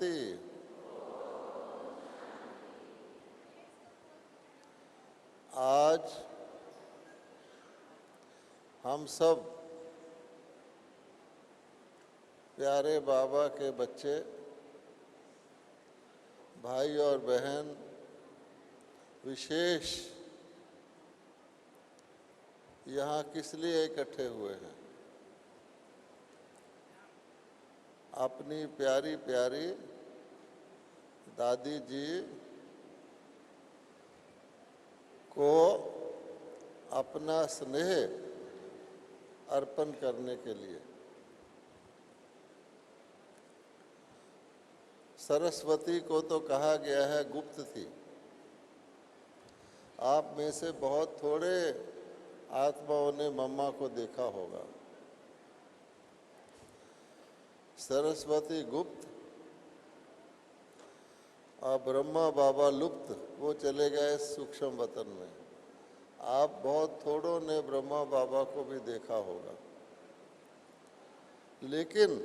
शांति। आज हम सब प्यारे बाबा के बच्चे, भाई और बहन विशेष यहाँ किस लिए इकट्ठे हुए हैं? अपनी प्यारी प्यारी दादी जी को अपना स्नेह अर्पण करने के लिए। सरस्वती को तो कहा गया है गुप्त थी। आप में से बहुत थोड़े आत्माओं ने मम्मा को देखा होगा। सरस्वती गुप्त और ब्रह्मा बाबा लुप्त, वो चले गए सूक्ष्म वतन में। आप बहुत थोड़ों ने ब्रह्मा बाबा को भी देखा होगा, लेकिन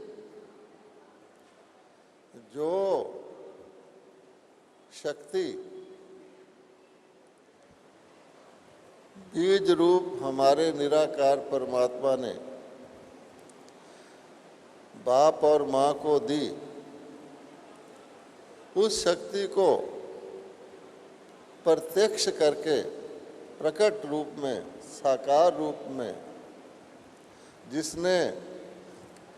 जो शक्ति बीज रूप हमारे निराकार परमात्मा ने बाप और माँ को दी, उस शक्ति को प्रत्यक्ष करके प्रकट रूप में, साकार रूप में जिसने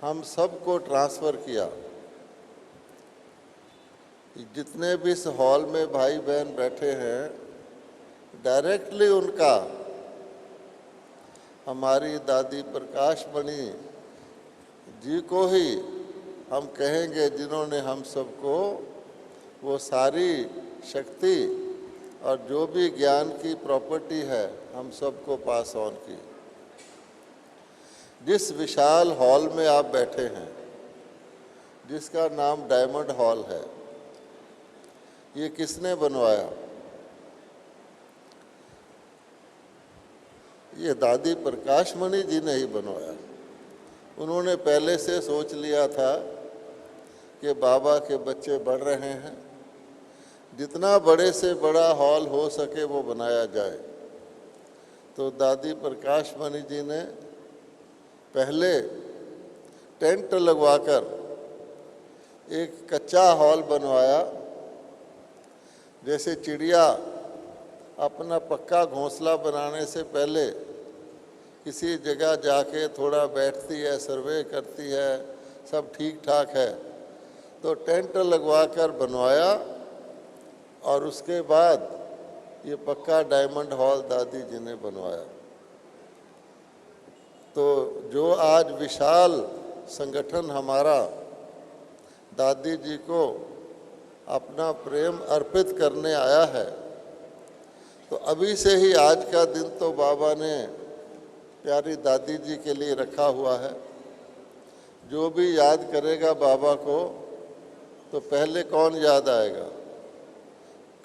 हम सबको ट्रांसफ़र किया। जितने भी इस हॉल में भाई बहन बैठे हैं, डायरेक्टली उनका हमारी दादी प्रकाशमणि जी को ही हम कहेंगे, जिन्होंने हम सबको वो सारी शक्ति और जो भी ज्ञान की प्रॉपर्टी है हम सबको पास ऑन की। जिस विशाल हॉल में आप बैठे हैं, जिसका नाम डायमंड हॉल है, ये किसने बनवाया? ये दादी प्रकाशमणि जी ने ही बनवाया। उन्होंने पहले से सोच लिया था कि बाबा के बच्चे बढ़ रहे हैं, जितना बड़े से बड़ा हॉल हो सके वो बनाया जाए। तो दादी प्रकाशमणि जी ने पहले टेंट लगवाकर एक कच्चा हॉल बनवाया। जैसे चिड़िया अपना पक्का घोंसला बनाने से पहले किसी जगह जाके थोड़ा बैठती है, सर्वे करती है, सब ठीक ठाक है, तो टेंट लगवाकर बनवाया और उसके बाद ये पक्का डायमंड हॉल दादी जी ने बनवाया। तो जो आज विशाल संगठन हमारा दादी जी को अपना प्रेम अर्पित करने आया है, तो अभी से ही आज का दिन तो बाबा ने प्यारी दादी जी के लिए रखा हुआ है। जो भी याद करेगा बाबा को, तो पहले कौन याद आएगा?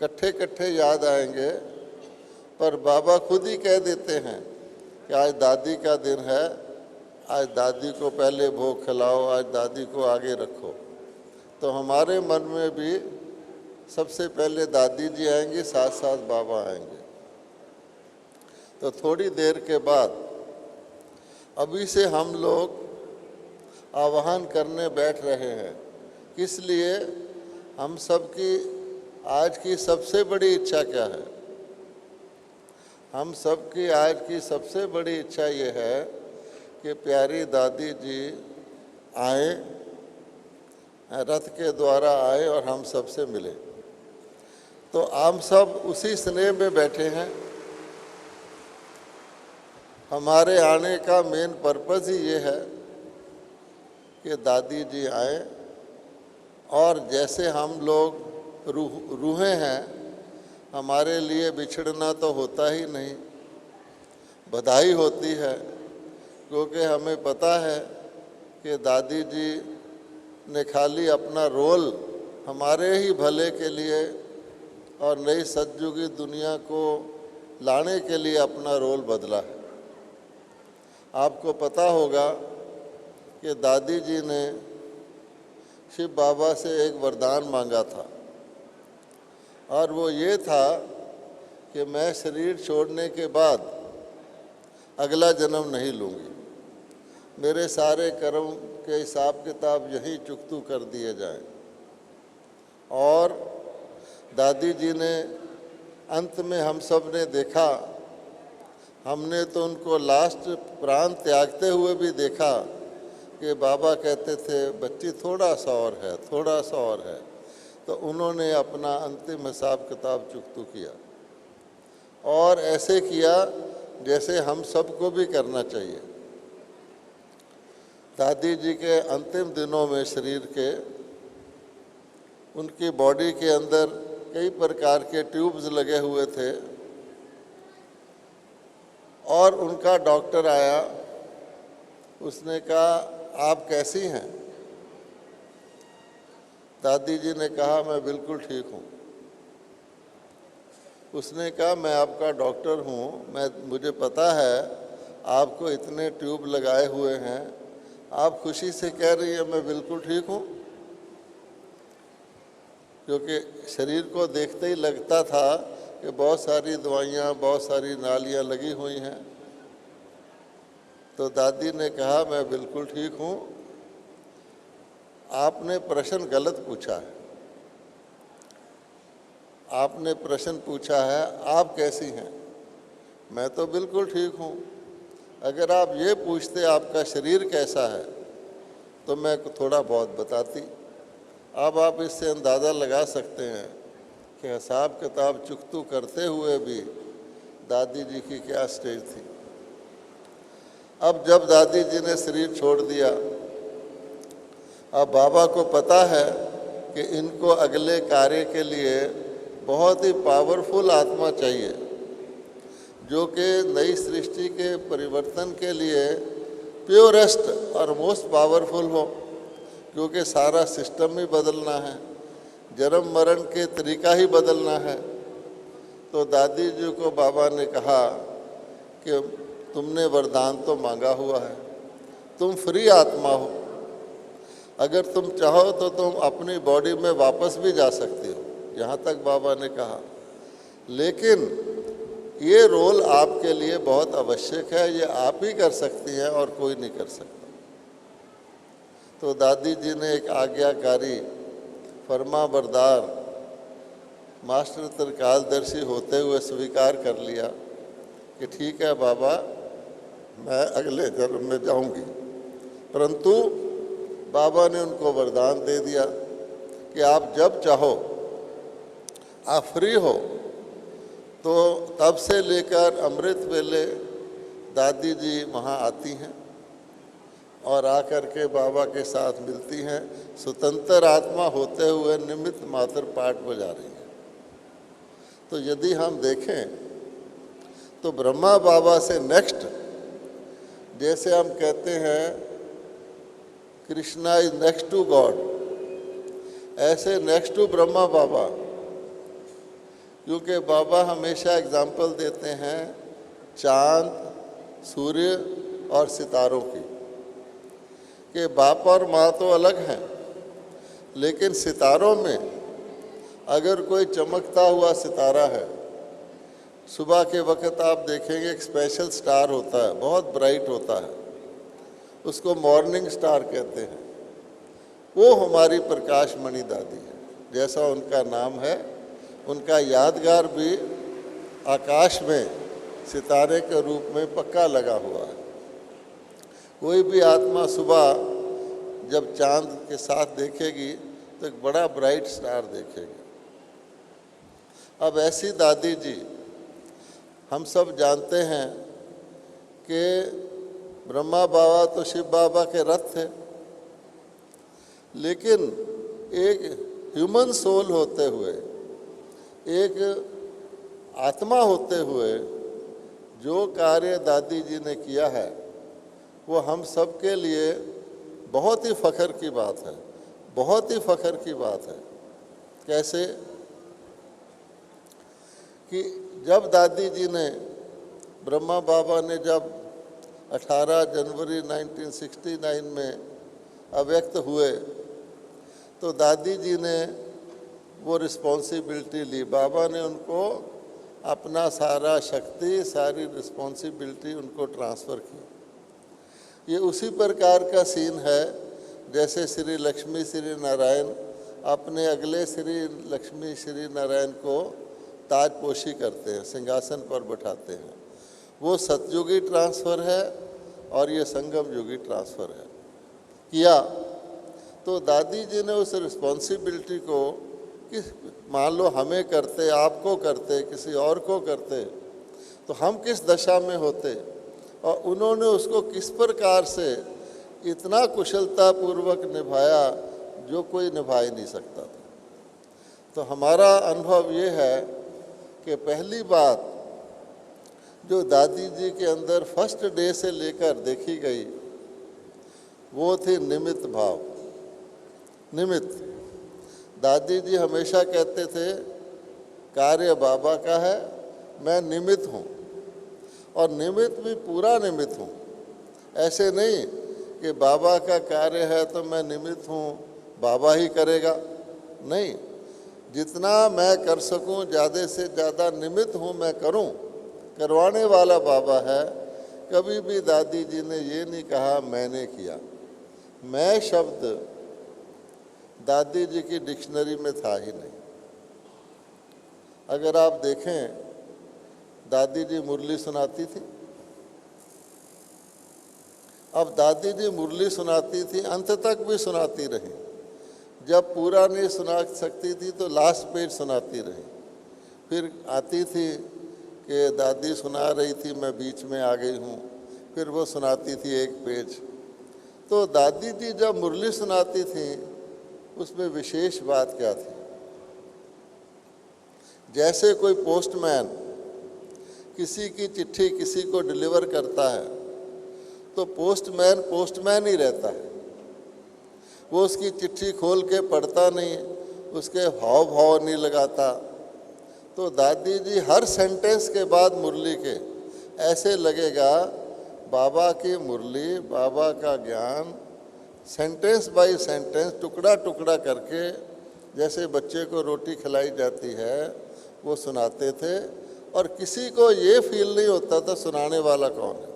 कट्ठे कट्ठे याद आएंगे, पर बाबा खुद ही कह देते हैं कि आज दादी का दिन है, आज दादी को पहले भोग खिलाओ, आज दादी को आगे रखो। तो हमारे मन में भी सबसे पहले दादी जी आएंगी, साथ साथ बाबा आएंगे। तो थोड़ी देर के बाद अभी से हम लोग आह्वान करने बैठ रहे हैं। किस लिए? हम सब की आज की सबसे बड़ी इच्छा क्या है? हम सब की आज की सबसे बड़ी इच्छा ये है कि प्यारी दादी जी आए, रथ के द्वारा आए और हम सब से मिले। तो हम सब उसी स्नेह में बैठे हैं। हमारे आने का मेन पर्पज़ ही ये है कि दादी जी आए, और जैसे हम लोग रूहें हैं, हमारे लिए बिछड़ना तो होता ही नहीं, बधाई होती है, क्योंकि हमें पता है कि दादी जी ने खाली अपना रोल हमारे ही भले के लिए और नई सतयुगी दुनिया को लाने के लिए अपना रोल बदला है। आपको पता होगा कि दादी जी ने शिव बाबा से एक वरदान मांगा था, और वो ये था कि मैं शरीर छोड़ने के बाद अगला जन्म नहीं लूँगी, मेरे सारे कर्म के हिसाब किताब यहीं चुकतू कर दिए जाएं। और दादी जी ने अंत में हम सब ने देखा, हमने तो उनको लास्ट प्राण त्यागते हुए भी देखा कि बाबा कहते थे बच्ची थोड़ा सा और है, थोड़ा सा और है, तो उन्होंने अपना अंतिम हिसाब किताब चुकतू किया। और ऐसे किया जैसे हम सबको भी करना चाहिए। दादी जी के अंतिम दिनों में शरीर के, उनकी बॉडी के अंदर कई प्रकार के ट्यूब्स लगे हुए थे, और उनका डॉक्टर आया, उसने कहा आप कैसी हैं? दादी जी ने कहा मैं बिल्कुल ठीक हूँ। उसने कहा मैं आपका डॉक्टर हूँ, मुझे पता है आपको इतने ट्यूब लगाए हुए हैं, आप खुशी से कह रही हैं मैं बिल्कुल ठीक हूँ? क्योंकि शरीर को देखते ही लगता था कि बहुत सारी दवाइयाँ, बहुत सारी नालियाँ लगी हुई हैं। तो दादी ने कहा मैं बिल्कुल ठीक हूँ, आपने प्रश्न गलत पूछा है। आपने प्रश्न पूछा है आप कैसी हैं, मैं तो बिल्कुल ठीक हूँ। अगर आप ये पूछते आपका शरीर कैसा है तो मैं थोड़ा बहुत बताती। अब आप इससे अंदाज़ा लगा सकते हैं कि हिसाब किताब चुकतू करते हुए भी दादी जी की क्या स्टेज थी। अब जब दादी जी ने शरीर छोड़ दिया, अब बाबा को पता है कि इनको अगले कार्य के लिए बहुत ही पावरफुल आत्मा चाहिए, जो कि नई सृष्टि के परिवर्तन के लिए प्योरेस्ट और मोस्ट पावरफुल हो, क्योंकि सारा सिस्टम ही बदलना है, जन्म मरण के तरीका ही बदलना है। तो दादी जी को बाबा ने कहा कि तुमने वरदान तो मांगा हुआ है, तुम फ्री आत्मा हो, अगर तुम चाहो तो तुम अपनी बॉडी में वापस भी जा सकती हो, यहाँ तक बाबा ने कहा। लेकिन ये रोल आपके लिए बहुत आवश्यक है, ये आप ही कर सकती हैं और कोई नहीं कर सकता। तो दादी जी ने एक आज्ञाकारी, फरमाबरदार, मास्टर त्रिकालदर्शी होते हुए स्वीकार कर लिया कि ठीक है बाबा, मैं अगले जन्म में जाऊंगी। परंतु बाबा ने उनको वरदान दे दिया कि आप जब चाहो आप फ्री हो। तो तब से लेकर अमृत वेले दादी जी वहाँ आती हैं और आकर के बाबा के साथ मिलती हैं, स्वतंत्र आत्मा होते हुए निमित्त मात्र पाठ बजा रही हैं। तो यदि हम देखें तो ब्रह्मा बाबा से नेक्स्ट, जैसे हम कहते हैं Krishna is next to God, ऐसे नेक्स्ट टू ब्रह्मा बाबा, क्योंकि बाबा हमेशा एग्जाम्पल देते हैं चांद, सूर्य और सितारों की, कि बाप और माँ तो अलग हैं, लेकिन सितारों में अगर कोई चमकता हुआ सितारा है, सुबह के वक्त आप देखेंगे एक स्पेशल स्टार होता है, बहुत ब्राइट होता है, उसको मॉर्निंग स्टार कहते हैं, वो हमारी प्रकाशमणि दादी है। जैसा उनका नाम है, उनका यादगार भी आकाश में सितारे के रूप में पक्का लगा हुआ है। कोई भी आत्मा सुबह जब चांद के साथ देखेगी तो एक बड़ा ब्राइट स्टार देखेगी। अब ऐसी दादी जी, हम सब जानते हैं कि ब्रह्मा बाबा तो शिव बाबा के रथ थे, लेकिन एक ह्यूमन सोल होते हुए, एक आत्मा होते हुए जो कार्य दादी जी ने किया है, वो हम सब के लिए बहुत ही फ़ख्र की बात है, बहुत ही फ़ख्र की बात है। कैसे कि जब दादी जी ने, ब्रह्मा बाबा ने जब 18 जनवरी 1969 में अव्यक्त हुए, तो दादी जी ने वो रिस्पॉन्सिबिलिटी ली। बाबा ने उनको अपना सारा शक्ति, सारी रिस्पॉन्सिबिलिटी उनको ट्रांसफ़र की। ये उसी प्रकार का सीन है जैसे श्री लक्ष्मी श्री नारायण अपने अगले श्री लक्ष्मी श्री नारायण को ताजपोशी करते हैं, सिंहासन पर बैठाते हैं। वो सतयुगी ट्रांसफ़र है और ये संगम युगी ट्रांसफ़र है किया। तो दादी जी ने उस रिस्पॉन्सिबिलिटी को कि मान लो हमें करते, आपको करते, किसी और को करते, तो हम किस दशा में होते, और उन्होंने उसको किस प्रकार से इतना कुशलतापूर्वक निभाया जो कोई निभा ही नहीं सकता था। तो हमारा अनुभव ये है कि पहली बात जो दादी जी के अंदर फर्स्ट डे से लेकर देखी गई वो थी निमित्त भाव। निमित्त, दादी जी हमेशा कहते थे कार्य बाबा का है, मैं निमित्त हूँ, और निमित्त भी पूरा निमित्त हूँ। ऐसे नहीं कि बाबा का कार्य है तो मैं निमित्त हूँ, बाबा ही करेगा, नहीं, जितना मैं कर सकूँ ज़्यादा से ज़्यादा निमित्त हूँ मैं करूँ, करवाने वाला बाबा है। कभी भी दादी जी ने ये नहीं कहा मैंने किया। मैं शब्द दादी जी की डिक्शनरी में था ही नहीं। अगर आप देखें, दादी जी मुरली सुनाती थी। अब दादी जी मुरली सुनाती थी, अंत तक भी सुनाती रही। जब पूरा नहीं सुना सकती थी तो लास्ट पेज सुनाती रही। फिर आती थी कि दादी सुना रही थी, मैं बीच में आ गई हूँ, फिर वो सुनाती थी एक पेज। तो दादी जी जब मुरली सुनाती थी उसमें विशेष बात क्या थी? जैसे कोई पोस्टमैन किसी की चिट्ठी किसी को डिलीवर करता है तो पोस्टमैन पोस्टमैन ही रहता है, वो उसकी चिट्ठी खोल के पढ़ता नहीं, उसके हाव भाव नहीं लगाता। तो दादी जी हर सेंटेंस के बाद मुरली के ऐसे लगेगा बाबा की मुरली, बाबा का ज्ञान सेंटेंस बाय सेंटेंस, टुकड़ा टुकड़ा करके, जैसे बच्चे को रोटी खिलाई जाती है वो सुनाते थे। और किसी को ये फील नहीं होता था सुनाने वाला कौन है।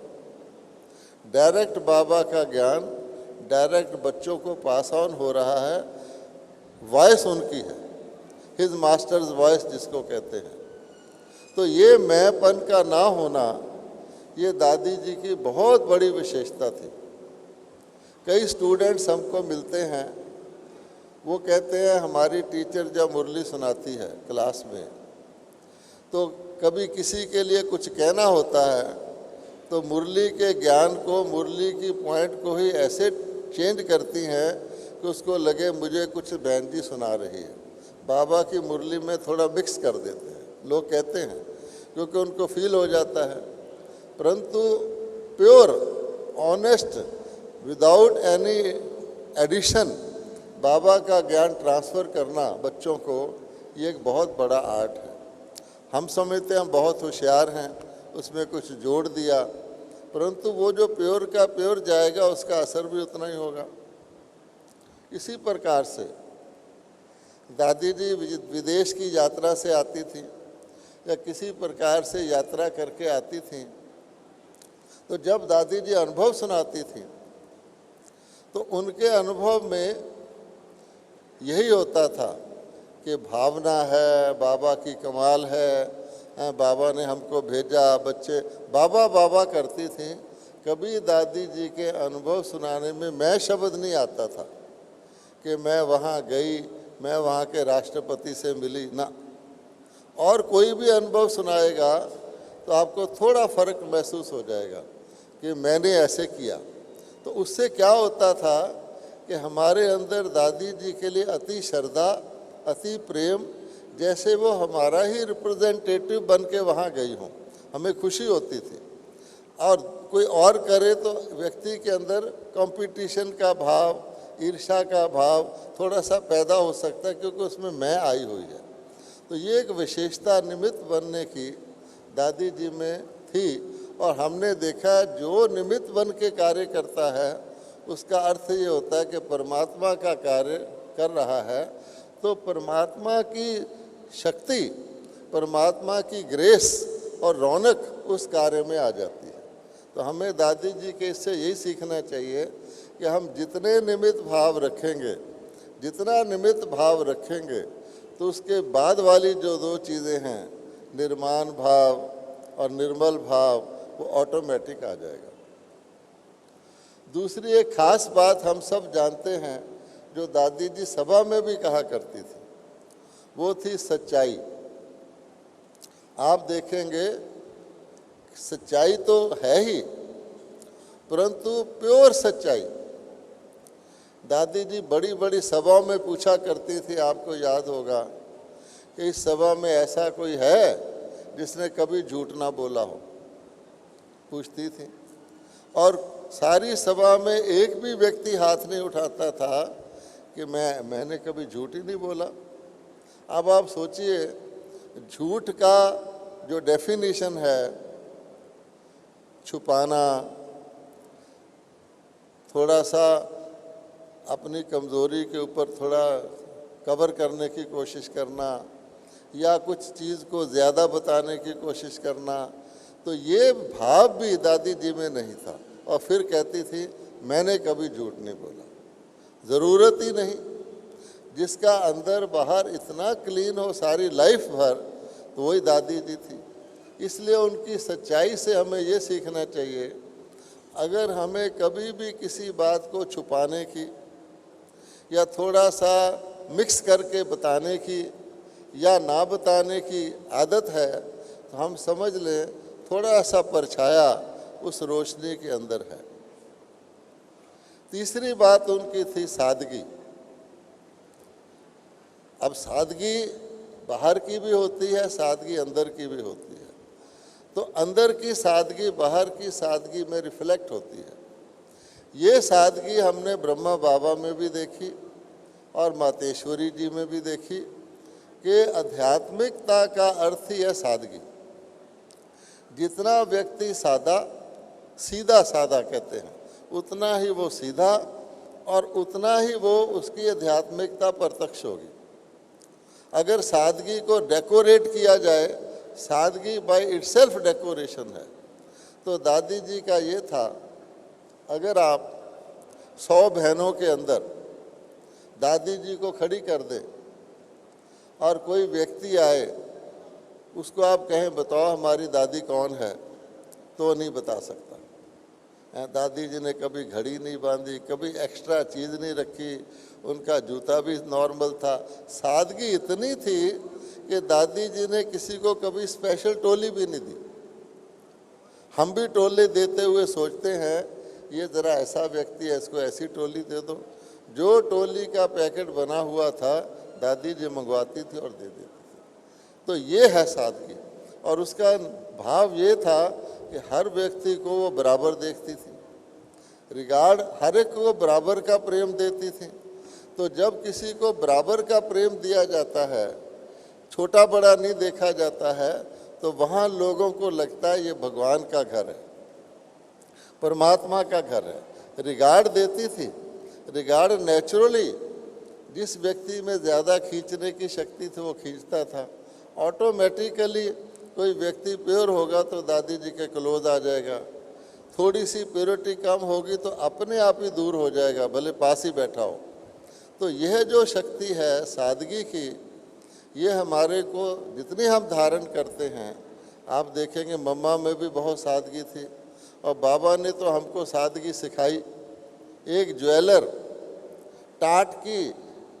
डायरेक्ट बाबा का ज्ञान डायरेक्ट बच्चों को पास ऑन हो रहा है, वॉइस उनकी है, हिज मास्टर्स वॉइस जिसको कहते हैं। तो ये मैंपन का ना होना ये दादी जी की बहुत बड़ी विशेषता थी। कई स्टूडेंट्स हमको मिलते हैं, वो कहते हैं हमारी टीचर जब मुरली सुनाती है क्लास में तो कभी किसी के लिए कुछ कहना होता है तो मुरली के ज्ञान को, मुरली की पॉइंट को ही ऐसे चेंज करती हैं कि उसको लगे मुझे कुछ बहन जी सुना रही है। बाबा की मुरली में थोड़ा मिक्स कर देते हैं, लोग कहते हैं, क्योंकि उनको फील हो जाता है। परंतु pure honest without any addition बाबा का ज्ञान ट्रांसफ़र करना बच्चों को, ये एक बहुत बड़ा आर्ट है। हम समझते हैं हम बहुत होशियार हैं, उसमें कुछ जोड़ दिया, परंतु वो जो प्योर का प्योर जाएगा उसका असर भी उतना ही होगा। इसी प्रकार से दादी जी विदेश की यात्रा से आती थी या किसी प्रकार से यात्रा करके आती थी, तो जब दादी जी अनुभव सुनाती थी तो उनके अनुभव में यही होता था कि भावना है, बाबा की कमाल है, बाबा ने हमको भेजा। बच्चे बाबा बाबा करती थी। कभी दादी जी के अनुभव सुनाने में मैं शब्द नहीं आता था कि मैं वहाँ गई, मैं वहाँ के राष्ट्रपति से मिली ना। और कोई भी अनुभव सुनाएगा तो आपको थोड़ा फर्क महसूस हो जाएगा कि मैंने ऐसे किया। तो उससे क्या होता था कि हमारे अंदर दादी जी के लिए अति श्रद्धा, अति प्रेम, जैसे वो हमारा ही रिप्रेजेंटेटिव बन के वहाँ गई हों, हमें खुशी होती थी। और कोई और करे तो व्यक्ति के अंदर कंपटीशन का भाव, ईर्ष्या का भाव थोड़ा सा पैदा हो सकता है, क्योंकि उसमें मैं आई हुई है। तो ये एक विशेषता निमित्त बनने की दादी जी में थी। और हमने देखा जो निमित्त बन के कार्य करता है उसका अर्थ ये होता है कि परमात्मा का कार्य कर रहा है, तो परमात्मा की शक्ति, परमात्मा की ग्रेस और रौनक उस कार्य में आ जाती है। तो हमें दादी जी के इससे यही सीखना चाहिए कि हम जितने निमित्त भाव रखेंगे, जितना निमित्त भाव रखेंगे, तो उसके बाद वाली जो दो चीज़ें हैं, निर्माण भाव और निर्मल भाव, वो ऑटोमेटिक आ जाएगा। दूसरी एक खास बात हम सब जानते हैं, जो दादी जी सभा में भी कहा करती थी, वो थी सच्चाई। आप देखेंगे सच्चाई तो है ही, परंतु प्योर सच्चाई। दादी जी बड़ी बड़ी सभाओं में पूछा करती थी, आपको याद होगा कि इस सभा में ऐसा कोई है जिसने कभी झूठ ना बोला हो, पूछती थी। और सारी सभा में एक भी व्यक्ति हाथ नहीं उठाता था कि मैंने कभी झूठ ही नहीं बोला। अब आप सोचिए, झूठ का जो डेफिनेशन है, छुपाना, थोड़ा सा अपनी कमज़ोरी के ऊपर थोड़ा कवर करने की कोशिश करना, या कुछ चीज़ को ज़्यादा बताने की कोशिश करना, तो ये भाव भी दादी जी में नहीं था। और फिर कहती थी, मैंने कभी झूठ नहीं बोला, ज़रूरत ही नहीं। जिसका अंदर बाहर इतना क्लीन हो सारी लाइफ भर, तो वही दादी जी थी। इसलिए उनकी सच्चाई से हमें ये सीखना चाहिए, अगर हमें कभी भी किसी बात को छुपाने की या थोड़ा सा मिक्स करके बताने की या ना बताने की आदत है, तो हम समझ लें थोड़ा सा परछाया उस रोशनी के अंदर है। तीसरी बात उनकी थी सादगी। अब सादगी बाहर की भी होती है, सादगी अंदर की भी होती है। तो अंदर की सादगी बाहर की सादगी में रिफ्लेक्ट होती है। ये सादगी हमने ब्रह्मा बाबा में भी देखी और मातेश्वरी जी में भी देखी कि आध्यात्मिकता का अर्थ ही है सादगी। जितना व्यक्ति सादा, सीधा सादा कहते हैं, उतना ही वो सीधा और उतना ही वो उसकी आध्यात्मिकता प्रत्यक्ष होगी। अगर सादगी को डेकोरेट किया जाए, सादगी बाय इटसेल्फ डेकोरेशन है। तो दादी जी का ये था, अगर आप 100 बहनों के अंदर दादी जी को खड़ी कर दें और कोई व्यक्ति आए, उसको आप कहें बताओ हमारी दादी कौन है, तो नहीं बता सकता। दादी जी ने कभी घड़ी नहीं बांधी, कभी एक्स्ट्रा चीज़ नहीं रखी, उनका जूता भी नॉर्मल था। सादगी इतनी थी कि दादी जी ने किसी को कभी स्पेशल टोली भी नहीं दी। हम भी टोली देते हुए सोचते हैं ये ज़रा ऐसा व्यक्ति है, इसको ऐसी टोली दे दो। जो टोली का पैकेट बना हुआ था दादी जी मंगवाती थी और दे देती थी। तो ये है सादगी। और उसका भाव ये था कि हर व्यक्ति को वो बराबर देखती थी, रिगार्ड हर एक को बराबर का प्रेम देती थी। तो जब किसी को बराबर का प्रेम दिया जाता है, छोटा बड़ा नहीं देखा जाता है, तो वहाँ लोगों को लगता है ये भगवान का घर है, परमात्मा का घर है। रिगार्ड देती थी, रिगार्ड नेचुरली जिस व्यक्ति में ज़्यादा खींचने की शक्ति थी वो खींचता था। ऑटोमेटिकली कोई व्यक्ति प्योर होगा तो दादी जी के क्लोज आ जाएगा, थोड़ी सी प्योरिटी कम होगी तो अपने आप ही दूर हो जाएगा, भले पास ही बैठा हो। तो यह जो शक्ति है सादगी की, ये हमारे को जितनी हम धारण करते हैं, आप देखेंगे मम्मा में भी बहुत सादगी थी और बाबा ने तो हमको सादगी सिखाई। एक ज्वेलर टाट की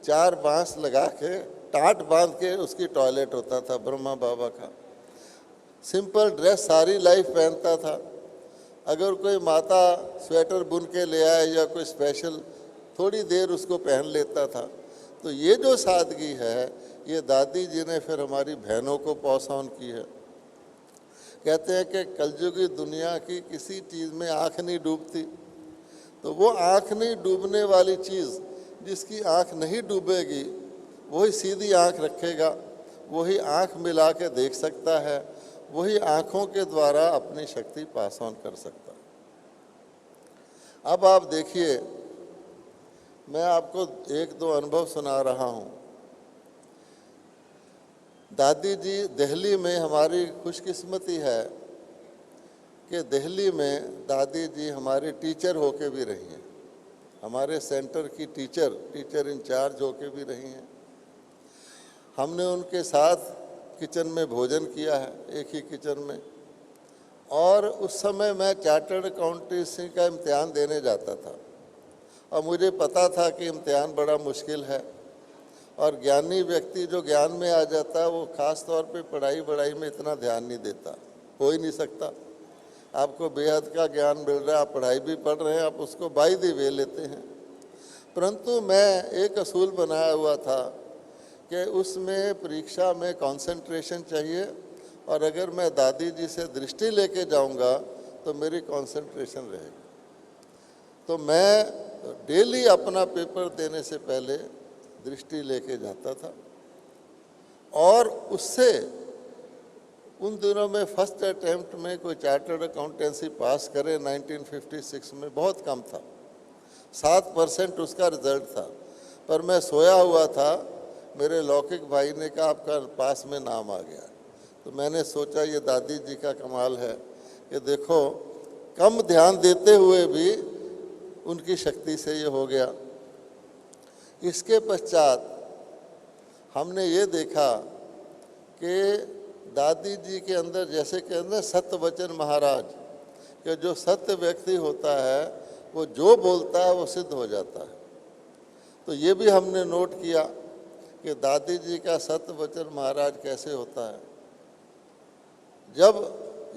4 बांस लगा के टाट बांध के उसकी टॉयलेट होता था ब्रह्मा बाबा का। सिंपल ड्रेस सारी लाइफ पहनता था। अगर कोई माता स्वेटर बुन के ले आए या कोई स्पेशल, थोड़ी देर उसको पहन लेता था। तो ये जो सादगी है, ये दादी जी ने फिर हमारी बहनों को पास ऑन की है। कहते हैं कि कलयुगी दुनिया की किसी चीज़ में आँख नहीं डूबती, तो वो आँख नहीं डूबने वाली चीज़, जिसकी आँख नहीं डूबेगी वही सीधी आँख रखेगा, वही आँख मिला के देख सकता है, वही आँखों के द्वारा अपनी शक्ति पास ऑन कर सकता है। अब आप देखिए मैं आपको एक दो अनुभव सुना रहा हूँ। दादी जी, दिल्ली में हमारी खुशकिस्मती है कि दिल्ली में दादी जी हमारी टीचर होके भी रही हैं, हमारे सेंटर की टीचर इंचार्ज होके भी रही हैं। हमने उनके साथ किचन में भोजन किया है, एक ही किचन में। और उस समय मैं चार्टर्ड अकाउंटेंसी का इम्तिहान देने जाता था और मुझे पता था कि इम्तिहान बड़ा मुश्किल है और ज्ञानी व्यक्ति जो ज्ञान में आ जाता है वो ख़ास तौर पे पढ़ाई में इतना ध्यान नहीं देता, हो ही नहीं सकता। आपको बेहद का ज्ञान मिल रहा है, आप पढ़ाई भी पढ़ रहे हैं, आप उसको बाय द वे लेते हैं। परंतु मैं एक असूल बनाया हुआ था कि उसमें परीक्षा में कंसंट्रेशन चाहिए और अगर मैं दादी जी से दृष्टि लेके जाऊंगा तो मेरी कंसंट्रेशन रहेगी। तो मैं डेली अपना पेपर देने से पहले दृष्टि लेके जाता था और उससे उन दिनों में फर्स्ट अटेम्प्ट में कोई चार्टर्ड अकाउंटेंसी पास करे 1956 में बहुत कम था, 7% उसका रिजल्ट था। पर मैं सोया हुआ था, मेरे लौकिक भाई ने कहा आपका पास में नाम आ गया। तो मैंने सोचा ये दादी जी का कमाल है कि देखो कम ध्यान देते हुए भी उनकी शक्ति से ये हो गया। इसके पश्चात हमने ये देखा कि दादी जी के अंदर, जैसे कहते हैं सत्यवचन महाराज, कि जो सत्य व्यक्ति होता है वो जो बोलता है वो सिद्ध हो जाता है। तो ये भी हमने नोट किया कि दादी जी का सत्यवचन महाराज कैसे होता है। जब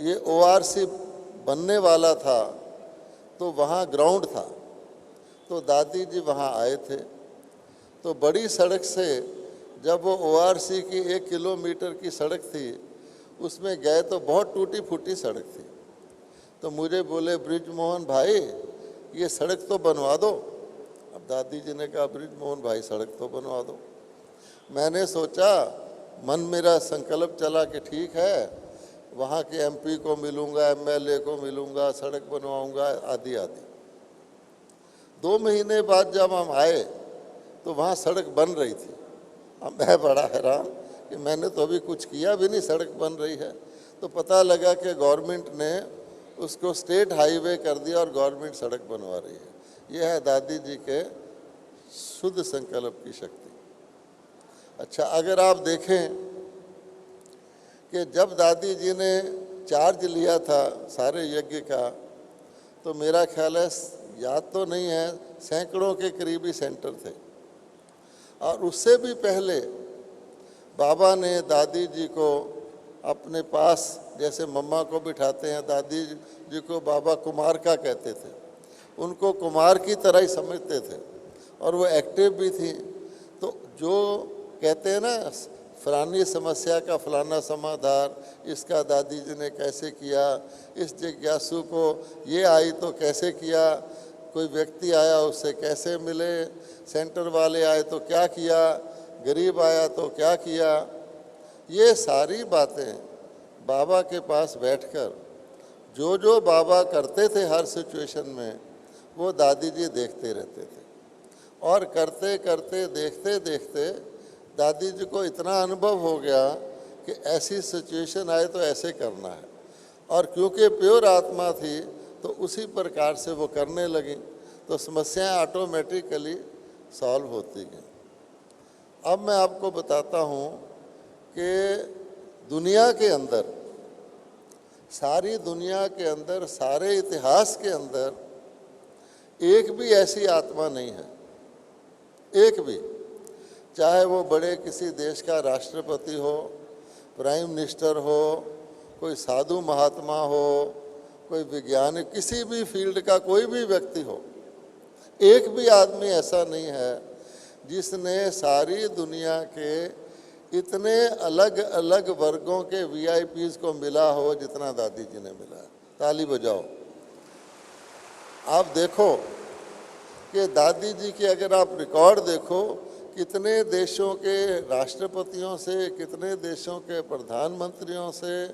ये ORC बनने वाला था तो वहाँ ग्राउंड था, तो दादी जी वहाँ आए थे। तो बड़ी सड़क से जब वो ORC की 1 किलोमीटर की सड़क थी उसमें गए तो बहुत टूटी फूटी सड़क थी। तो मुझे बोले ब्रिजमोहन भाई ये सड़क तो बनवा दो। अब दादी जी ने कहा ब्रिजमोहन भाई सड़क तो बनवा दो। मैंने सोचा, मन मेरा संकल्प चला कि ठीक है, वहाँ के MP को मिलूँगा, MLA को मिलूँगा, सड़क बनवाऊँगा आदि आदि। 2 महीने बाद जब हम आए तो वहाँ सड़क बन रही थी। अब मैं बड़ा हैरान कि मैंने तो अभी कुछ किया भी नहीं, सड़क बन रही है। तो पता लगा कि गवर्नमेंट ने उसको स्टेट हाईवे कर दिया और गवर्नमेंट सड़क बनवा रही है। यह है दादी जी के शुद्ध संकल्प की शक्ति। अच्छा, अगर आप देखें कि जब दादी जी ने चार्ज लिया था सारे यज्ञ का, तो मेरा ख्याल है, याद तो नहीं है, सैकड़ों के करीबी सेंटर थे। और उससे भी पहले बाबा ने दादी जी को अपने पास, जैसे मम्मा को बिठाते हैं, दादी जी को बाबा कुमार का कहते थे, उनको कुमार की तरह ही समझते थे और वो एक्टिव भी थी। तो जो कहते हैं ना, फलानी समस्या का फलाना समाधान, इसका दादी जी ने कैसे किया, इस जिज्ञासु को ये आई तो कैसे किया, कोई व्यक्ति आया उससे कैसे मिले, सेंटर वाले आए तो क्या किया, गरीब आया तो क्या किया, ये सारी बातें बाबा के पास बैठकर जो बाबा करते थे हर सिचुएशन में, वो दादी जी देखते रहते थे। और करते करते देखते देखते दादी जी को इतना अनुभव हो गया कि ऐसी सिचुएशन आए तो ऐसे करना है। और क्योंकि प्योर आत्मा थी तो उसी प्रकार से वो करने लगी, तो समस्याएं ऑटोमेटिकली सॉल्व होती गई। अब मैं आपको बताता हूँ कि दुनिया के अंदर, सारी दुनिया के अंदर, सारे इतिहास के अंदर एक भी ऐसी आत्मा नहीं है, एक भी, चाहे वो बड़े किसी देश का राष्ट्रपति हो, प्राइम मिनिस्टर हो, कोई साधु महात्मा हो, कोई वैज्ञानिक, किसी भी फील्ड का कोई भी व्यक्ति हो, एक भी आदमी ऐसा नहीं है जिसने सारी दुनिया के इतने अलग अलग वर्गों के VIPs को मिला हो जितना दादी जी ने मिला। ताली बजाओ। आप देखो कि दादी जी की अगर आप रिकॉर्ड देखो कितने देशों के राष्ट्रपतियों से, कितने देशों के प्रधानमंत्रियों से,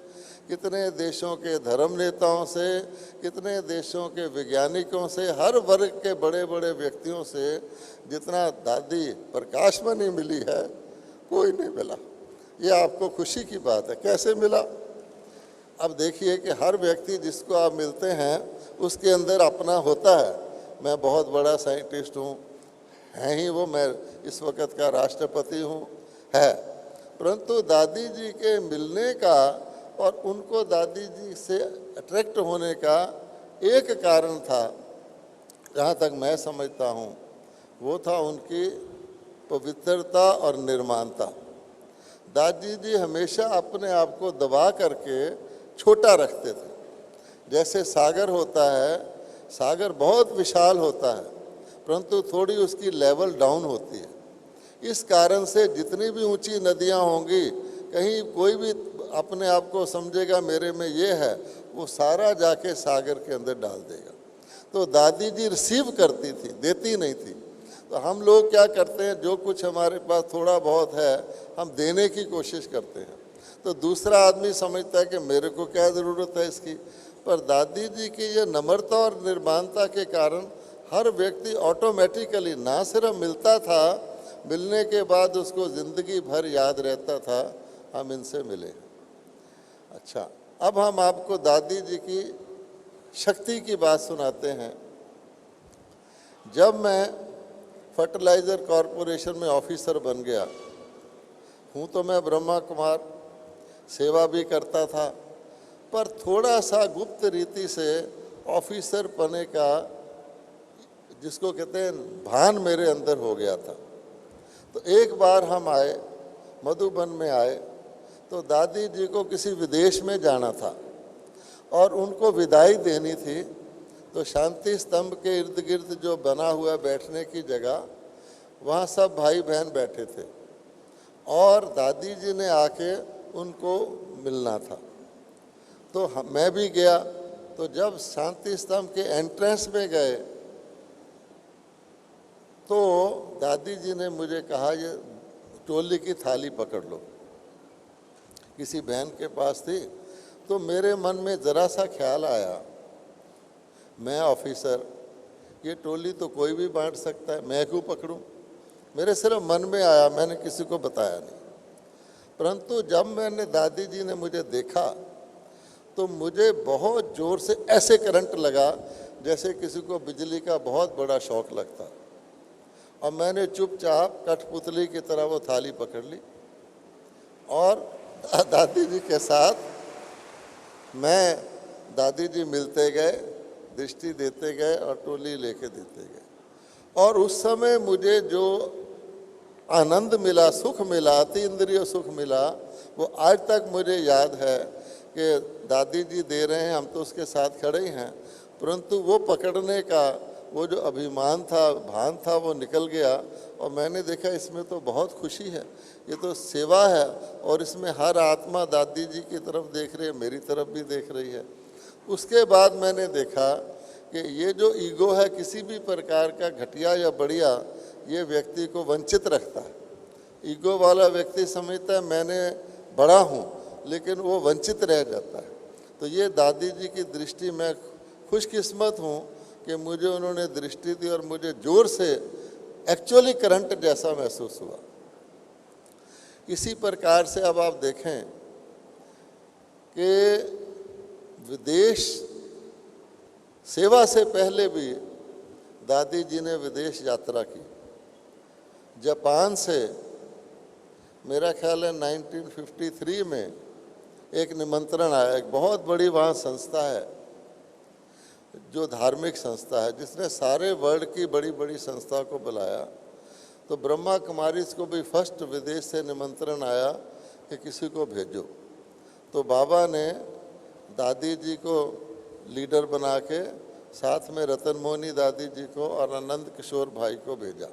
कितने देशों के धर्म नेताओं से, कितने देशों के वैज्ञानिकों से, हर वर्ग के बड़े बड़े व्यक्तियों से जितना दादी प्रकाशमणि मिली है कोई नहीं मिला। ये आपको खुशी की बात है। कैसे मिला? अब देखिए कि हर व्यक्ति जिसको आप मिलते हैं उसके अंदर अपना होता है। मैं बहुत बड़ा साइंटिस्ट हूँ, है ही वो, मैं इस वक्त का राष्ट्रपति हूँ, है, परंतु दादी जी के मिलने का और उनको दादी जी से अट्रैक्ट होने का एक कारण था, जहाँ तक मैं समझता हूँ, वो था उनकी पवित्रता और निर्माणता। दादी जी हमेशा अपने आप को दबा करके छोटा रखते थे। जैसे सागर होता है, सागर बहुत विशाल होता है परंतु थोड़ी उसकी लेवल डाउन होती है। इस कारण से जितनी भी ऊंची नदियां होंगी, कहीं कोई भी अपने आप को समझेगा मेरे में ये है, वो सारा जाके सागर के अंदर डाल देगा। तो दादी जी रिसीव करती थी, देती नहीं थी। तो हम लोग क्या करते हैं, जो कुछ हमारे पास थोड़ा बहुत है हम देने की कोशिश करते हैं, तो दूसरा आदमी समझता है कि मेरे को क्या ज़रूरत है इसकी। पर दादी जी की ये नम्रता और निर्माणता के कारण हर व्यक्ति ऑटोमेटिकली ना सिर्फ मिलता था, मिलने के बाद उसको ज़िंदगी भर याद रहता था हम इनसे मिले। अच्छा, अब हम आपको दादी जी की शक्ति की बात सुनाते हैं। जब मैं फर्टिलाइज़र कॉरपोरेशन में ऑफिसर बन गया हूँ, तो मैं ब्रह्मा कुमार सेवा भी करता था, पर थोड़ा सा गुप्त रीति से ऑफिसर बने का, जिसको कहते हैं, भान मेरे अंदर हो गया था। तो एक बार हम आए, मधुबन में आए, तो दादी जी को किसी विदेश में जाना था और उनको विदाई देनी थी। तो शांति स्तंभ के इर्द गिर्द जो बना हुआ बैठने की जगह, वहाँ सब भाई बहन बैठे थे और दादी जी ने आके उनको मिलना था। तो मैं भी गया। तो जब शांति स्तंभ के एंट्रेंस में गए तो दादी जी ने मुझे कहा, ये टोली की थाली पकड़ लो। किसी बहन के पास थी। तो मेरे मन में ज़रा सा ख्याल आया, मैं ऑफिसर, ये टोली तो कोई भी बांट सकता है, मैं क्यों पकड़ूं? मेरे सिर्फ मन में आया, मैंने किसी को बताया नहीं। परंतु जब मैंने दादी जी ने मुझे देखा तो मुझे बहुत ज़ोर से ऐसे करंट लगा जैसे किसी को बिजली का बहुत बड़ा शौक लगता। और मैंने चुपचाप कठपुतली की तरह वो थाली पकड़ ली और दादी जी के साथ मैं, दादी जी मिलते गए, दृष्टि देते गए और टोली लेके देते गए। और उस समय मुझे जो आनंद मिला, सुख मिला, अति इंद्रिय सुख मिला, वो आज तक मुझे याद है कि दादी जी दे रहे हैं, हम तो उसके साथ खड़े ही हैं, परंतु वो पकड़ने का वो जो अभिमान था, भान था, वो निकल गया। और मैंने देखा इसमें तो बहुत खुशी है, ये तो सेवा है और इसमें हर आत्मा दादी जी की तरफ देख रही है, मेरी तरफ भी देख रही है। उसके बाद मैंने देखा कि ये जो ईगो है, किसी भी प्रकार का घटिया या बढ़िया, ये व्यक्ति को वंचित रखता है। ईगो वाला व्यक्ति समझता है मैंने बड़ा हूँ, लेकिन वो वंचित रह जाता है। तो ये दादी जी की दृष्टि, मैं खुशकिस्मत हूँ कि मुझे उन्होंने दृष्टि दी और मुझे जोर से एक्चुअली करंट जैसा महसूस हुआ। इसी प्रकार से अब आप देखें कि विदेश सेवा से पहले भी दादी जी ने विदेश यात्रा की। जापान से मेरा ख्याल है 1953 में एक निमंत्रण आया। एक बहुत बड़ी वहाँ संस्था है, जो धार्मिक संस्था है, जिसने सारे वर्ल्ड की बड़ी बड़ी संस्था को बुलाया। तो ब्रह्मा कुमारीज को भी फर्स्ट विदेश से निमंत्रण आया कि किसी को भेजो। तो बाबा ने दादी जी को लीडर बना के साथ में रतन मोहनी दादी जी को और आनंद किशोर भाई को भेजा।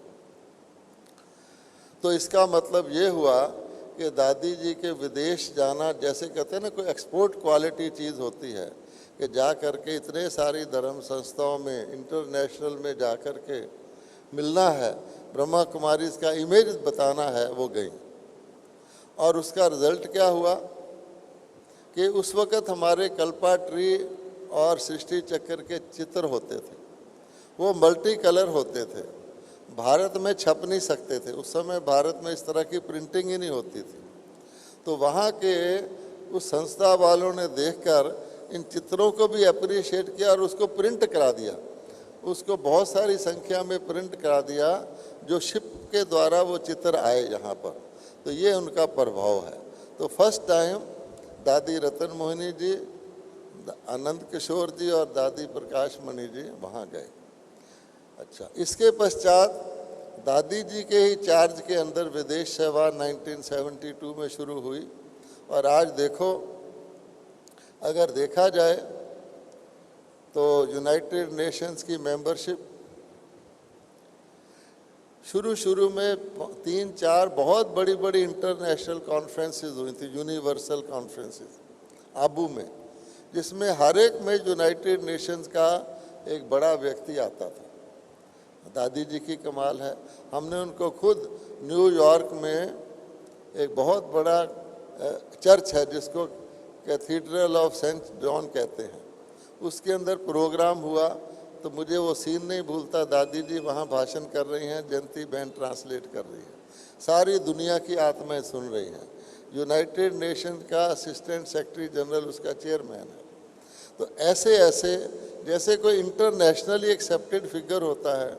तो इसका मतलब ये हुआ कि दादी जी के विदेश जाना, जैसे कहते हैं ना, कोई एक्सपोर्ट क्वालिटी चीज़ होती है कि जा कर के इतने सारी धर्म संस्थाओं में, इंटरनेशनल में जा कर के मिलना है, ब्रह्मा कुमारी का इमेज बताना है वो गई। और उसका रिजल्ट क्या हुआ कि उस वक़्त हमारे कल्पा ट्री और सृष्टि चक्र के चित्र होते थे, वो मल्टी कलर होते थे, भारत में छप नहीं सकते थे। उस समय भारत में इस तरह की प्रिंटिंग ही नहीं होती थी। तो वहाँ के उस संस्था वालों ने देखकर इन चित्रों को भी अप्रिशिएट किया और उसको प्रिंट करा दिया, उसको बहुत सारी संख्या में प्रिंट करा दिया, जो शिप के द्वारा वो चित्र आए यहाँ पर। तो ये उनका प्रभाव है। तो फर्स्ट टाइम दादी रतन मोहिनी जी, आनंद किशोर जी और दादी प्रकाश मणि जी वहाँ गए। अच्छा, इसके पश्चात दादी जी के ही चार्ज के अंदर विदेश सेवा 1972 में शुरू हुई। और आज देखो, अगर देखा जाए तो यूनाइटेड नेशंस की मेंबरशिप शुरू में 3-4 बहुत बड़ी बड़ी इंटरनेशनल कॉन्फ्रेंसेस हुई थी, यूनिवर्सल कॉन्फ्रेंसेस आबू में, जिसमें हर एक में यूनाइटेड नेशंस का एक बड़ा व्यक्ति आता था। दादी जी की कमाल है, हमने उनको खुद न्यूयॉर्क में एक बहुत बड़ा चर्च है जिसको कैथीड्रल ऑफ सेंट जॉन कहते हैं, उसके अंदर प्रोग्राम हुआ। तो मुझे वो सीन नहीं भूलता, दादी जी वहाँ भाषण कर रही हैं, जयंती बहन ट्रांसलेट कर रही है, सारी दुनिया की आत्माएं सुन रही हैं। यूनाइटेड नेशन का असिस्टेंट सेक्रेटरी जनरल उसका चेयरमैन है। तो ऐसे जैसे कोई इंटरनेशनली एक्सेप्टेड फिगर होता है।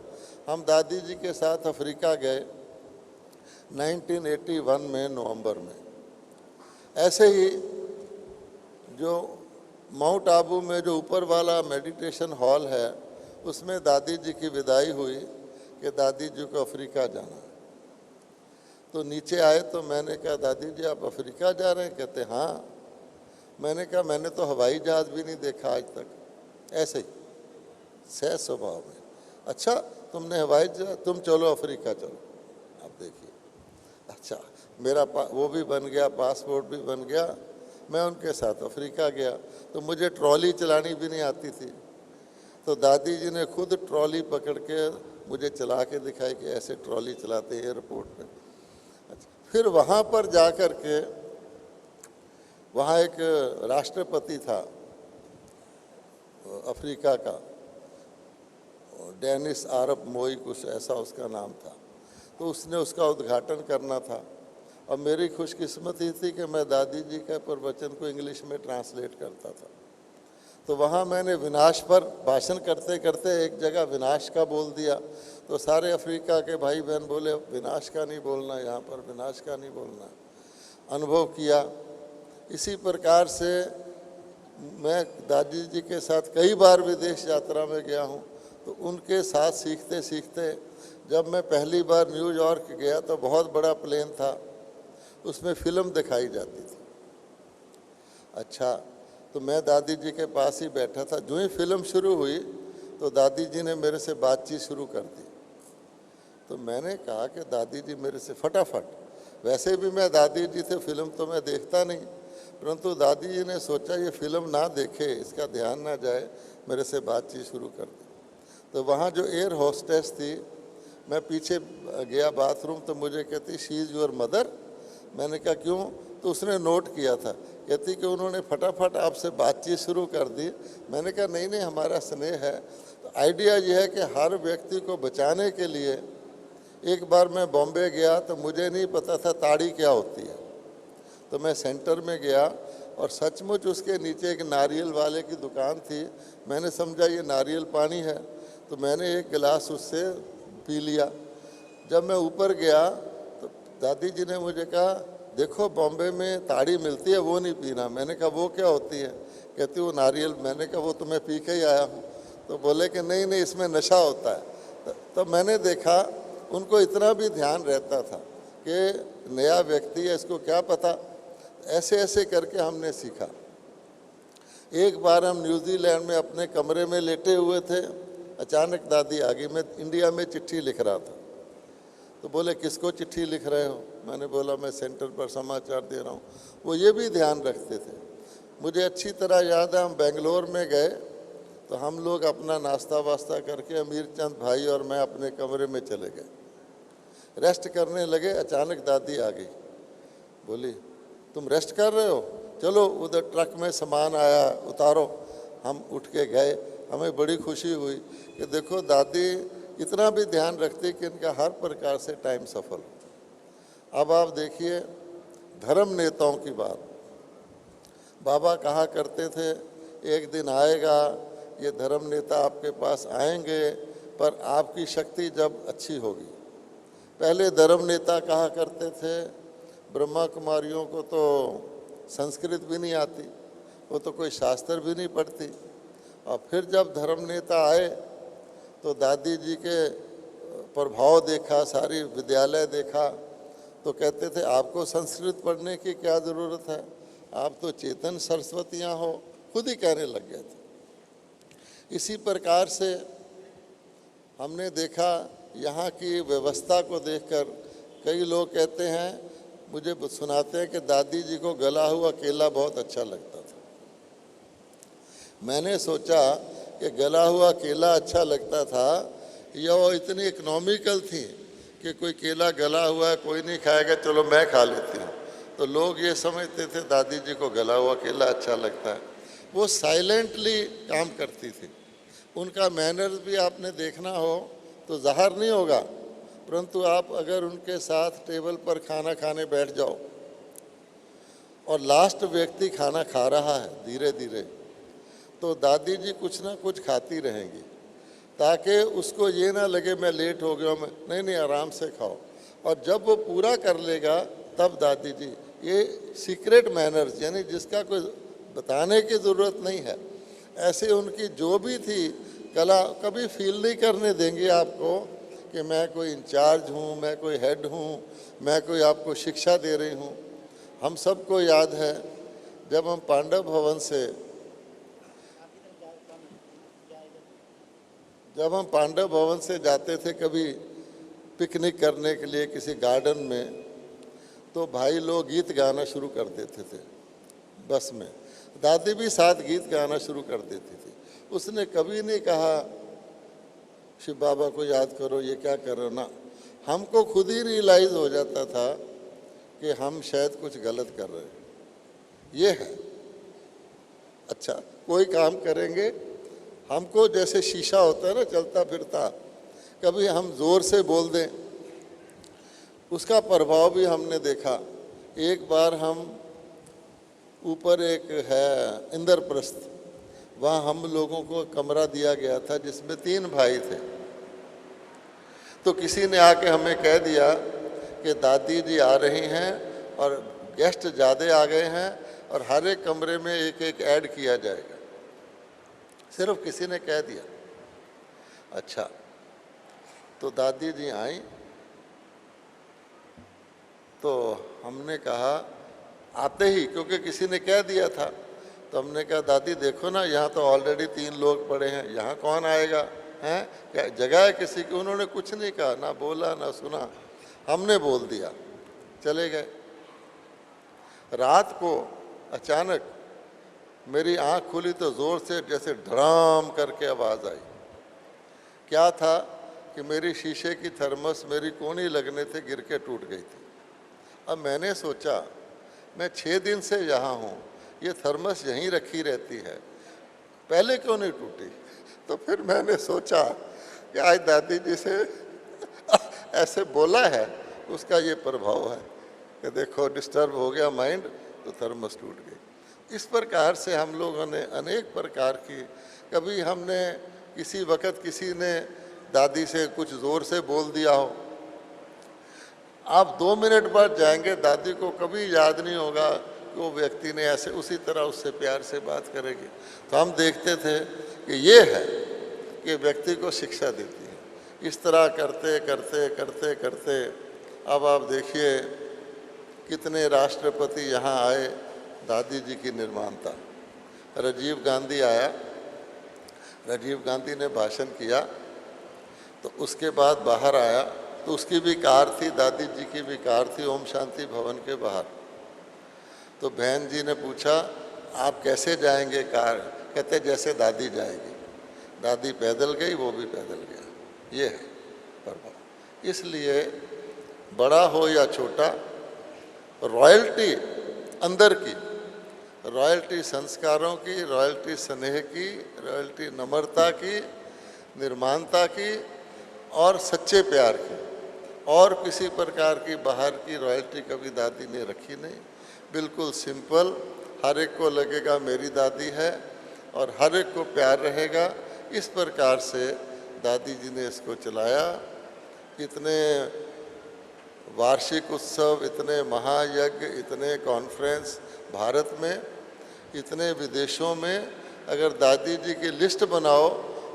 हम दादी जी के साथ अफ्रीका गए 1981 में नवंबर में। ऐसे ही जो माउंट आबू में जो ऊपर वाला मेडिटेशन हॉल है, उसमें दादी जी की विदाई हुई कि दादी जी को अफ्रीका जाना। तो नीचे आए तो मैंने कहा, दादी जी आप अफ्रीका जा रहे हैं? कहते हाँ। मैंने कहा मैंने तो हवाई जहाज़ भी नहीं देखा आज तक। ऐसे ही सह स्वभाव में, अच्छा तुमने हवाई जहाज़, तुम चलो अफ्रीका चलो। अब देखिए, अच्छा मेरा वो भी बन गया, पासपोर्ट भी बन गया, मैं उनके साथ अफ्रीका गया। तो मुझे ट्रॉली चलानी भी नहीं आती थी, तो दादी जी ने खुद ट्रॉली पकड़ के मुझे चला के दिखाई कि ऐसे ट्रॉली चलाते हैं एयरपोर्ट पे। अच्छा, फिर वहाँ पर जा कर के वहाँ एक राष्ट्रपति था अफ्रीका का, डेनिस आरब मोई कुछ ऐसा उसका नाम था। तो उसने उसका उद्घाटन करना था और मेरी खुशकिस्मती थी कि मैं दादी जी के प्रवचन को इंग्लिश में ट्रांसलेट करता था। तो वहाँ मैंने विनाश पर भाषण करते करते एक जगह विनाश का बोल दिया। तो सारे अफ्रीका के भाई बहन बोले विनाश का नहीं बोलना, यहाँ पर विनाश का नहीं बोलना। अनुभव किया। इसी प्रकार से मैं दादी जी के साथ कई बार विदेश यात्रा में गया हूँ। तो उनके साथ सीखते सीखते जब मैं पहली बार न्यूयॉर्क गया तो बहुत बड़ा प्लेन था, उसमें फ़िल्म दिखाई जाती थी। अच्छा, तो मैं दादी जी के पास ही बैठा था। जो ही फिल्म शुरू हुई तो दादी जी ने मेरे से बातचीत शुरू कर दी। तो मैंने कहा कि दादी जी मेरे से फटाफट, वैसे भी मैं दादी जी से फिल्म तो मैं देखता नहीं, परंतु दादी जी ने सोचा ये फिल्म ना देखे, इसका ध्यान ना जाए, मेरे से बातचीत शुरू कर दी। तो वहाँ जो एयर होस्टेस थी, मैं पीछे गया बाथरूम तो मुझे कहती शी इज़ योर मदर। मैंने कहा क्यों? तो उसने नोट किया था, कहती कि उन्होंने फटाफट आपसे बातचीत शुरू कर दी। मैंने कहा नहीं नहीं, हमारा स्नेह है। तो आइडिया ये है कि हर व्यक्ति को बचाने के लिए, एक बार मैं बॉम्बे गया तो मुझे नहीं पता था ताड़ी क्या होती है। तो मैं सेंटर में गया और सचमुच उसके नीचे एक नारियल वाले की दुकान थी। मैंने समझा ये नारियल पानी है, तो मैंने एक गिलास उससे पी लिया। जब मैं ऊपर गया तो दादी जी ने मुझे कहा देखो बॉम्बे में ताड़ी मिलती है, वो नहीं पीना। मैंने कहा वो क्या होती है? कहती वो नारियल। मैंने कहा वो तो मैं पी के ही आया हूँ। तो बोले कि नहीं नहीं, इसमें नशा होता है। तो मैंने देखा उनको इतना भी ध्यान रहता था कि नया व्यक्ति है, इसको क्या पता। ऐसे ऐसे करके हमने सीखा। एक बार हम न्यूजीलैंड में अपने कमरे में लेटे हुए थे, अचानक दादी आ गई। मैं इंडिया में चिट्ठी लिख रहा था। तो बोले किसको चिट्ठी लिख रहे हो? मैंने बोला मैं सेंटर पर समाचार दे रहा हूँ। वो ये भी ध्यान रखते थे। मुझे अच्छी तरह याद है, हम बेंगलोर में गए तो हम लोग अपना नाश्ता वास्ता करके अमीर चंद भाई और मैं अपने कमरे में चले गए। रेस्ट करने लगे, अचानक दादी आ गई, बोली तुम रेस्ट कर रहे हो, चलो उधर ट्रक में सामान आया उतारो। हम उठ के गए, हमें बड़ी खुशी हुई कि देखो दादी इतना भी ध्यान रखती कि इनका हर प्रकार से टाइम सफल हो। अब आप देखिए धर्म नेताओं की बात, बाबा कहा करते थे एक दिन आएगा ये धर्म नेता आपके पास आएंगे, पर आपकी शक्ति जब अच्छी होगी। पहले धर्म नेता कहा करते थे ब्रह्मा कुमारियों को तो संस्कृत भी नहीं आती, वो तो कोई शास्त्र भी नहीं पढ़ती। और फिर जब धर्म नेता आए तो दादी जी के प्रभाव देखा, सारी विद्यालय देखा, तो कहते थे आपको संस्कृत पढ़ने की क्या ज़रूरत है, आप तो चेतन सरस्वतियाँ हो, खुद ही कहने लग गए थे। इसी प्रकार से हमने देखा यहाँ की व्यवस्था को देखकर कई लोग कहते हैं, मुझे सुनाते हैं कि दादी जी को गला हुआ केला बहुत अच्छा लगता था। मैंने सोचा कि गला हुआ केला अच्छा लगता था या वो इतनी इकोनॉमिकल थी कि कोई केला गला हुआ है कोई नहीं खाएगा, चलो मैं खा लेती हूँ। तो लोग ये समझते थे दादी जी को गला हुआ केला अच्छा लगता है। वो साइलेंटली काम करती थी, उनका मैनर्स भी आपने देखना हो तो ज़ाहिर नहीं होगा, परंतु आप अगर उनके साथ टेबल पर खाना खाने बैठ जाओ और लास्ट व्यक्ति खाना खा रहा है धीरे धीरे, तो दादी जी कुछ ना कुछ खाती रहेंगी ताकि उसको ये ना लगे मैं लेट हो गया, मैं नहीं नहीं आराम से खाओ। और जब वो पूरा कर लेगा तब दादी जी, ये सीक्रेट मैनर्स यानी जिसका कोई बताने की ज़रूरत नहीं है, ऐसे उनकी जो भी थी कला, कभी फील नहीं करने देंगे आपको कि मैं कोई इंचार्ज हूँ, मैं कोई हेड हूँ, मैं कोई आपको शिक्षा दे रही हूँ। हम सबको याद है जब हम पांडव भवन से जाते थे कभी पिकनिक करने के लिए किसी गार्डन में, तो भाई लोग गीत गाना शुरू कर देते थे बस में, दादी भी साथ गीत गाना शुरू कर देती थी। उसने कभी नहीं कहा शिव बाबा को याद करो, ये क्या कर रहे हो ना। हमको खुद ही रियलाइज़ हो जाता था कि हम शायद कुछ गलत कर रहे हैं। ये है अच्छा, कोई काम करेंगे हमको जैसे शीशा होता है ना चलता फिरता, कभी हम ज़ोर से बोल दें, उसका प्रभाव भी हमने देखा। एक बार हम ऊपर एक है इंद्रप्रस्थ, वहाँ हम लोगों को कमरा दिया गया था जिसमें 3 भाई थे। तो किसी ने आके हमें कह दिया कि दादी जी आ रही हैं और गेस्ट ज़्यादा आ गए हैं और हर एक कमरे में एक एक ऐड किया जाएगा। सिर्फ किसी ने कह दिया। अच्छा, तो दादी जी आई तो हमने कहा आते ही, क्योंकि किसी ने कह दिया था, तो हमने कहा दादी देखो ना यहाँ तो ऑलरेडी 3 लोग पड़े हैं, यहाँ कौन आएगा, हैं क्या जगह है किसी की। उन्होंने कुछ नहीं कहा, ना बोला ना सुना, हमने बोल दिया, चले गए। रात को अचानक मेरी आँख खुली तो ज़ोर से जैसे धड़ाम करके आवाज़ आई। क्या था कि मेरी शीशे की थर्मस मेरी कोनी लगने से गिर के टूट गई थी। अब मैंने सोचा मैं 6 दिन से यहाँ हूँ, ये थर्मस यहीं रखी रहती है, पहले क्यों नहीं टूटी। तो फिर मैंने सोचा कि आज दादी जी से ऐसे बोला है, उसका ये प्रभाव है कि देखो डिस्टर्ब हो गया माइंड तो थर्मस टूट गई। इस प्रकार से हम लोगों ने अनेक प्रकार की, कभी हमने किसी वक्त किसी ने दादी से कुछ ज़ोर से बोल दिया हो, आप 2 मिनट बाद जाएंगे दादी को कभी याद नहीं होगा कि वो व्यक्ति ने ऐसे उसी तरह उससे प्यार से बात करेगी। तो हम देखते थे कि ये है कि व्यक्ति को शिक्षा देती है। इस तरह करते करते करते करते अब आप देखिए कितने राष्ट्रपति यहाँ आए दादी जी की निर्माणता। राजीव गांधी आया, राजीव गांधी ने भाषण किया, तो उसके बाद बाहर आया तो उसकी भी कार थी, दादी जी की भी कार थी ओम शांति भवन के बाहर। तो बहन जी ने पूछा आप कैसे जाएंगे कार, कहते जैसे दादी जाएगी। दादी पैदल गई, वो भी पैदल गया। ये है प्रभाव। इसलिए बड़ा हो या छोटा, रॉयल्टी अंदर की, रॉयल्टी संस्कारों की, रॉयल्टी स्नेह की, रॉयल्टी नम्रता की, निर्माणता की और सच्चे प्यार की। और किसी प्रकार की बाहर की रॉयल्टी कभी दादी ने रखी नहीं। बिल्कुल सिंपल, हर एक को लगेगा मेरी दादी है और हर एक को प्यार रहेगा। इस प्रकार से दादी जी ने इसको चलाया। इतने वार्षिक उत्सव, इतने महायज्ञ, इतने कॉन्फ्रेंस भारत में, इतने विदेशों में, अगर दादी जी की लिस्ट बनाओ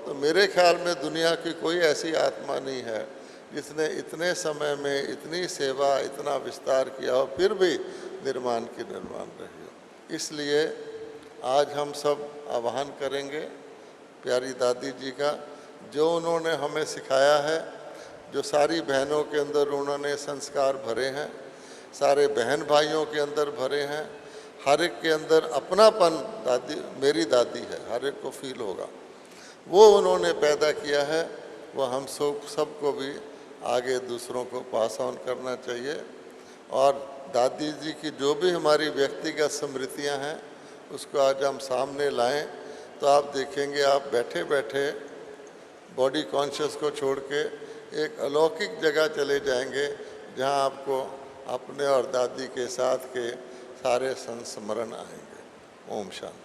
तो मेरे ख्याल में दुनिया की कोई ऐसी आत्मा नहीं है जिसने इतने समय में इतनी सेवा, इतना विस्तार किया हो, फिर भी निर्माण की निर्माण रही हो। इसलिए आज हम सब आह्वान करेंगे प्यारी दादी जी का, जो उन्होंने हमें सिखाया है, जो सारी बहनों के अंदर उन्होंने संस्कार भरे हैं, सारे बहन भाइयों के अंदर भरे हैं, हर एक के अंदर अपनापन दादी मेरी दादी है हर एक को फील होगा, वो उन्होंने पैदा किया है। वो हम सबको भी आगे दूसरों को पास ऑन करना चाहिए। और दादी जी की जो भी हमारी व्यक्तिगत स्मृतियां हैं उसको आज हम सामने लाएं तो आप देखेंगे, आप बैठे बैठे बॉडी कॉन्शियस को छोड़ के एक अलौकिक जगह चले जाएंगे जहां आपको अपने और दादी के साथ के सारे संस्मरण आएंगे। ओम शांति।